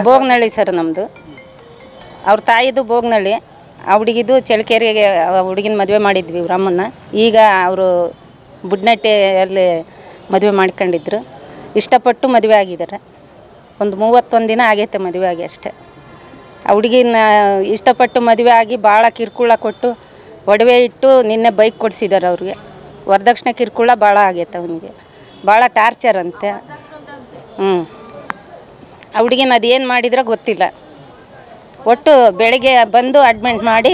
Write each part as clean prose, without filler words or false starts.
ಬೋಗ್ನಳ್ಳಿ sir ನಮ್ಮದು. ಅವ್ರ ತಾಯಿದು ಬೋಗ್ನಳ್ಳಿ. ಆ ಹುಡುಗಿದು ಚಳ್ಳಕೆರೆಗೆ ಹುಡುಗಿನ ಮದುವೆ ಮಾಡಿದ್ವಿ ರಾಮನ್ನ. ಈಗ ಅವರು ಬುಡ್ನಟ್ಟೆಯಲ್ಲಿ ಮದುವೆ ಮಾಡ್ಕೊಂಡಿದ್ರು. ಇಷ್ಟಪಟ್ಟು ಮದುವೆ ಆಗಿದ್ದಾರೆ. ಒಂದು 31 ದಿನ ಆಗೈತೆ ಮದುವೆ ಆಗಿ ಅಷ್ಟೇ. ಆ ಹುಡುಗಿನ ಇಷ್ಟಪಟ್ಟು ಮದುವೆ ಆಗಿ ಭಾಳ ಕಿರುಕುಳ ಕೊಟ್ಟು ಒಡವೆ ಇಟ್ಟು ನಿನ್ನೆ ಬೈಕ್ ಕೊಡಿಸಿದ್ದಾರೆ ಅವ್ರಿಗೆ. ವರದಕ್ಷಿಣೆ ಕಿರುಕುಳ ಭಾಳ ಆಗೈತೆ ಅವನಿಗೆ. ಭಾಳ ಟಾರ್ಚರ್ ಅಂತೆ. ಆ ಹುಡುಗಿನ ಅದೇನು ಮಾಡಿದ್ರೆ ಗೊತ್ತಿಲ್ಲ. ಒಟ್ಟು ಬೆಳಗ್ಗೆ ಬಂದು ಅಡ್ಮಿಂಟ್ ಮಾಡಿ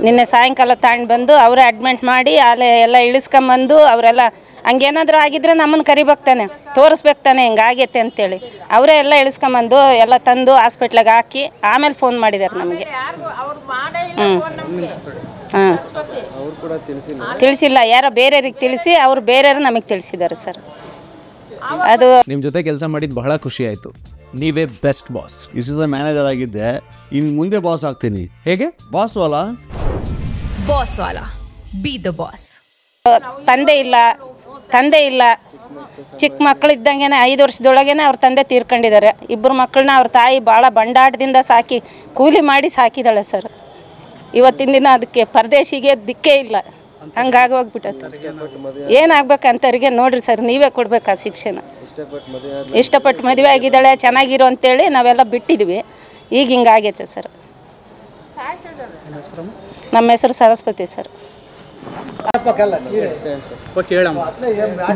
ನಿನ್ನೆ ಸಾಯಂಕಾಲ ತಗೊಂಡು ಬಂದು ಅವರೇ ಅಡ್ಮಿಂಟ್ ಮಾಡಿ ಅಲ್ಲೇ ಎಲ್ಲ ಇಳಿಸ್ಕೊಂಬಂದು ಅವರೆಲ್ಲ ಹಂಗೇನಾದರೂ ಆಗಿದ್ರೆ ನಮ್ಮನ್ನು ಕರಿಬೇಕಾನೆ, ತೋರಿಸ್ಬೇಕು ತಾನೆ ಹಿಂಗಾಗೈತೆ ಅಂತೇಳಿ ಅವರೇ ಎಲ್ಲ ಇಳಿಸ್ಕೊಂಬಂದು ಎಲ್ಲ ತಂದು ಹಾಸ್ಪಿಟ್ಲಿಗೆ ಹಾಕಿ ಆಮೇಲೆ ಫೋನ್ ಮಾಡಿದ್ದಾರೆ ನಮಗೆ. ತಿಳಿಸಿಲ್ಲ, ಯಾರೋ ಬೇರೆಯವ್ರಿಗೆ ತಿಳಿಸಿ ಅವ್ರು ಬೇರೆಯವರು ನಮಗೆ ತಿಳಿಸಿದ್ದಾರೆ ಸರ್. ಅದು ನಿಮ್ಮ ಜೊತೆ ಕೆಲಸ ಮಾಡಿದ್ದು ಬಹಳ ಖುಷಿ ಆಯಿತು. ನೀವೇ ಬೆಸ್ಟ್ ಬಾಸ್. ಇಷ್ಟು ಮ್ಯಾನೇಜರ್ ಆಗಿದ್ದೆ, ಇನ್ನು ಮುಂದೆ ಬಾಸ್ ಆಗ್ತೀನಿ. ಹೇಗೆ boss Vala B the boss. ತಂದೆ ಇಲ್ಲ. ಚಿಕ್ಕ ಮಕ್ಕಳು ಇದ್ದಂಗೆ 5 ವರ್ಷದೊಳಗೇನೆ ಅವ್ರ ತಂದೆ ತೀರ್ಕೊಂಡಿದ್ದಾರೆ. 2 ಮಕ್ಕಳನ್ನ ಅವ್ರ ತಾಯಿ ಭಾಳ ಬಂಡಾಟದಿಂದ ಸಾಕಿ ಕೂಲಿ ಮಾಡಿ ಸಾಕಿದ್ದಾಳೆ ಸರ್. ಇವತ್ತಿನ ದಿನ ಅದಕ್ಕೆ ಪರದೇಶಿಗೆ ದಿಕ್ಕೇ ಇಲ್ಲ. ಹಂಗಾಗಿ ಹೋಗ್ಬಿಟ್ಟೈತೆ. ಏನಾಗ್ಬೇಕಂತವ್ರಿಗೆ ನೋಡ್ರಿ ಸರ್, ನೀವೇ ಕೊಡ್ಬೇಕು ಆ ಶಿಕ್ಷೆನ. ಇಷ್ಟಪಟ್ಟು ಮದುವೆ ಆಗಿದ್ದಾಳೆ, ಚೆನ್ನಾಗಿರೋ ಅಂತೇಳಿ ನಾವೆಲ್ಲ ಬಿಟ್ಟಿದ್ವಿ. ಈಗ ಹಿಂಗಾಗೈತೆ ಸರ್. ನಮ್ಮ ಹೆಸರು ಸರಸ್ವತಿ ಸರ್.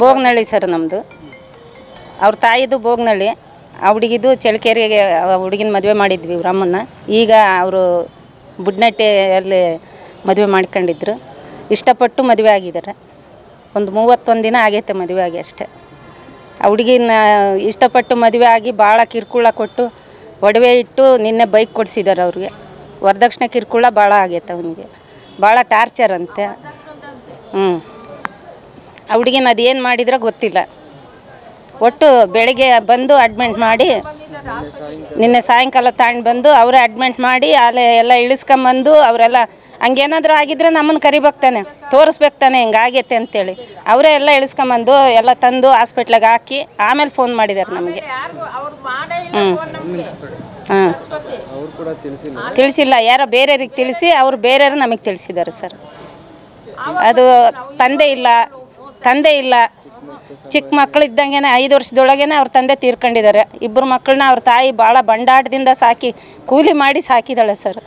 ಬೋಗ್ನಳ್ಳಿ ಸರ್ ನಮ್ಮದು. ಅವ್ರ ತಾಯಿದು ಬೋಗ್ನಳ್ಳಿ. ಆ ಹುಡುಗಿದು ಚಳ್ಳಕೆರೆಗೆ ಹುಡುಗಿನ ಮದುವೆ ಮಾಡಿದ್ವಿ ರಾಮನ್ನ. ಈಗ ಅವರು ಬುಡ್ನಟ್ಟೆಯಲ್ಲಿ ಮದುವೆ ಮಾಡ್ಕೊಂಡಿದ್ರು. ಇಷ್ಟಪಟ್ಟು ಮದುವೆ ಆಗಿದ್ದಾರೆ. ಒಂದು 31 ದಿನ ಆಗೈತೆ ಮದುವೆ ಆಗಿ ಅಷ್ಟೇ. ಆ ಹುಡುಗಿನ ಇಷ್ಟಪಟ್ಟು ಮದುವೆ ಆಗಿ ಭಾಳ ಕಿರುಕುಳ ಕೊಟ್ಟು ಒಡವೆ ಇಟ್ಟು ನಿನ್ನೆ ಬೈಕ್ ಕೊಡಿಸಿದ್ದಾರೆ ಅವ್ರಿಗೆ. ವರದಕ್ಷಿಣೆ ಕಿರುಕುಳ ಭಾಳ ಆಗೈತೆ ಅವನಿಗೆ. ಭಾಳ ಟಾರ್ಚರ್ ಅಂತೆ. ಆ ಹುಡುಗಿನ ಅದೇನು ಮಾಡಿದ್ರೆ ಗೊತ್ತಿಲ್ಲ. ಒಟ್ಟು ಬೆಳಗ್ಗೆ ಬಂದು ಅಡ್ಮಿಂಟ್ ಮಾಡಿ ನಿನ್ನೆ ಸಾಯಂಕಾಲ ತಗೊಂಡು ಬಂದು ಅವರೇ ಅಡ್ಮಿಂಟ್ ಮಾಡಿ ಅಲ್ಲೇ ಎಲ್ಲ ಇಳಿಸ್ಕೊಂಬಂದು ಅವರೆಲ್ಲ ಹಂಗೇನಾದರೂ ಆಗಿದ್ರೆ ನಮ್ಮನ್ನು ಕರಿಬೇಕು ತಾನೆ, ತೋರಿಸ್ಬೇಕು ತಾನೆ ಹಿಂಗಾಗೈತೆ ಅಂತೇಳಿ ಅವರೇ ಎಲ್ಲ ಇಳಿಸ್ಕೊಂಬಂದು ಎಲ್ಲ ತಂದು ಹಾಸ್ಪಿಟ್ಲಿಗೆ ಹಾಕಿ ಆಮೇಲೆ ಫೋನ್ ಮಾಡಿದ್ದಾರೆ ನಮಗೆ. ತಿಳಿಸಿಲ್ಲ, ಯಾರೋ ಬೇರೆಯವ್ರಿಗೆ ತಿಳಿಸಿ ಅವ್ರು ಬೇರೆಯವರು ನಮಗೆ ತಿಳಿಸಿದ್ದಾರೆ ಸರ್. ಅದು ತಂದೆ ಇಲ್ಲ. ಚಿಕ್ಕ ಮಕ್ಕಳು ಇದ್ದಂಗೆ 5 ವರ್ಷದೊಳಗೇನೆ ಅವ್ರ ತಂದೆ ತೀರ್ಕೊಂಡಿದ್ದಾರೆ. 2 ಮಕ್ಕಳನ್ನ ಅವ್ರ ತಾಯಿ ಭಾಳ ಬಂಡಾಟದಿಂದ ಸಾಕಿ ಕೂಲಿ ಮಾಡಿ ಸಾಕಿದ್ದಾಳೆ ಸರ್.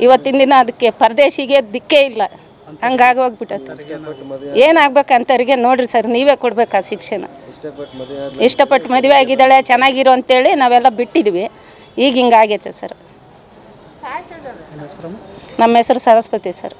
ಇವತ್ತಿನ ದಿನ ಅದಕ್ಕೆ ಪರದೇಶಿಗೆ ದಿಕ್ಕೇ ಇಲ್ಲ. ಹಂಗಾಗಿ ಹೋಗ್ಬಿಟ್ಟೈತೆ. ಏನಾಗ್ಬೇಕಂತವ್ರಿಗೆ ನೋಡ್ರಿ ಸರ್, ನೀವೇ ಕೊಡ್ಬೇಕು ಆ ಶಿಕ್ಷೆನ. ಇಷ್ಟಪಟ್ಟು ಮದುವೆ ಆಗಿದ್ದಾಳೆ, ಚೆನ್ನಾಗಿರೋ ಅಂತೇಳಿ ನಾವೆಲ್ಲ ಬಿಟ್ಟಿದ್ವಿ. ಈಗ ಹಿಂಗಾಗೈತೆ ಸರ್. ನಮ್ಮ ಹೆಸರು ಸರಸ್ವತಿ ಸರ್.